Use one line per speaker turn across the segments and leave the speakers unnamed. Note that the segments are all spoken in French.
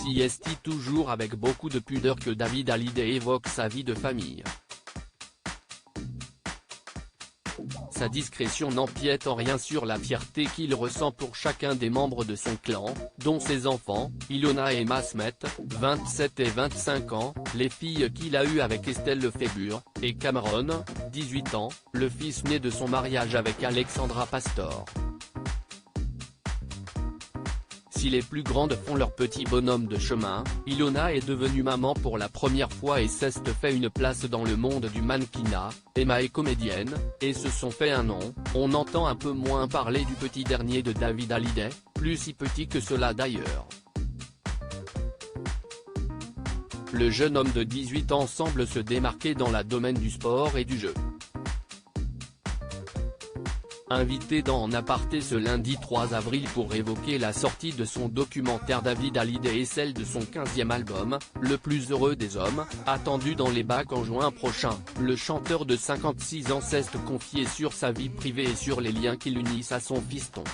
C'est toujours avec beaucoup de pudeur que David Hallyday évoque sa vie de famille. Sa discrétion n'empiète en rien sur la fierté qu'il ressent pour chacun des membres de son clan, dont ses enfants, Ilona et Emma Smet, 27 et 25 ans, les filles qu'il a eues avec Estelle Lefébure, et Cameron, 18 ans, le fils né de son mariage avec Alexandra Pastor. Si les plus grandes font leur petit bonhomme de chemin, Ilona est devenue maman pour la première fois et s'est fait une place dans le monde du mannequinat. Emma est comédienne, et se sont fait un nom. On entend un peu moins parler du petit dernier de David Hallyday, plus si petit que cela d'ailleurs. Le jeune homme de 18 ans semble se démarquer dans le domaine du sport et du jeu. Invité dans En Aparté ce lundi 3 avril pour évoquer la sortie de son documentaire David Hallyday et celle de son 15e album, Le plus heureux des hommes, attendu dans les bacs en juin prochain, le chanteur de 56 ans s'est confié sur sa vie privée et sur les liens qui l'unissent à son fiston.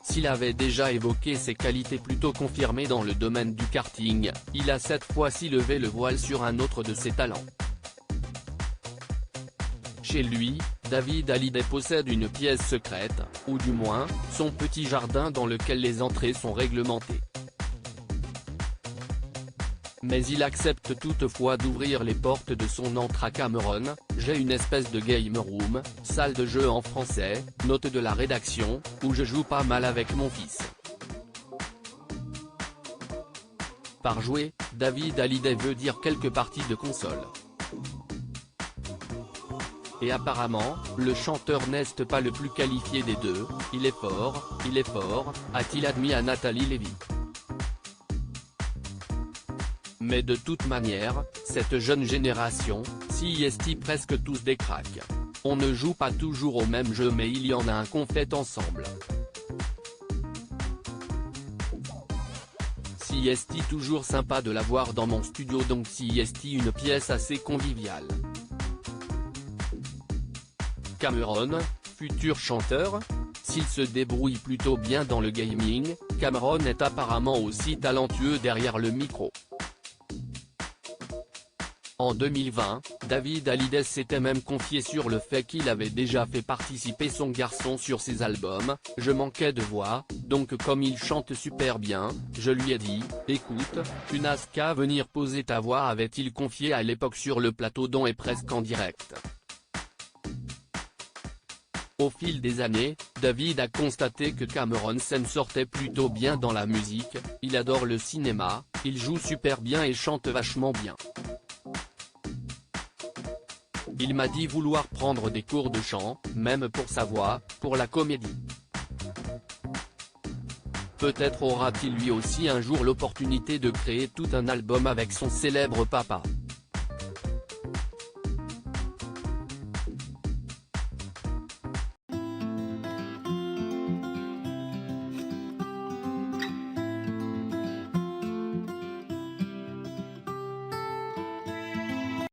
S'il avait déjà évoqué ses qualités plutôt confirmées dans le domaine du karting, il a cette fois-ci levé le voile sur un autre de ses talents. Chez lui, David Hallyday possède une pièce secrète, ou du moins, son petit jardin dans lequel les entrées sont réglementées. Mais il accepte toutefois d'ouvrir les portes de son antre à Cameron. J'ai une espèce de game room, salle de jeu en français, note de la rédaction, où je joue pas mal avec mon fils. Par jouer, David Hallyday veut dire quelques parties de console. Et apparemment, le chanteur n'est pas le plus qualifié des deux. Il est fort, a-t-il admis à Nathalie Lévy. Mais de toute manière, cette jeune génération, c'est presque tous des cracks. On ne joue pas toujours au même jeu mais il y en a un qu'on fait ensemble. C'est toujours sympa de l'avoir dans mon studio donc c'est une pièce assez conviviale. Cameron, futur chanteur. S'il se débrouille plutôt bien dans le gaming, Cameron est apparemment aussi talentueux derrière le micro. En 2020, David Hallyday s'était même confié sur le fait qu'il avait déjà fait participer son garçon sur ses albums. Je manquais de voix, donc comme il chante super bien, je lui ai dit, écoute, tu n'as qu'à venir poser ta voix, avait-il confié à l'époque sur le plateau d'On est presque en direct. Au fil des années, David a constaté que Cameron s'en sortait plutôt bien dans la musique, il adore le cinéma, il joue super bien et chante vachement bien. Il m'a dit vouloir prendre des cours de chant, même pour sa voix, pour la comédie. Peut-être aura-t-il lui aussi un jour l'opportunité de créer tout un album avec son célèbre papa.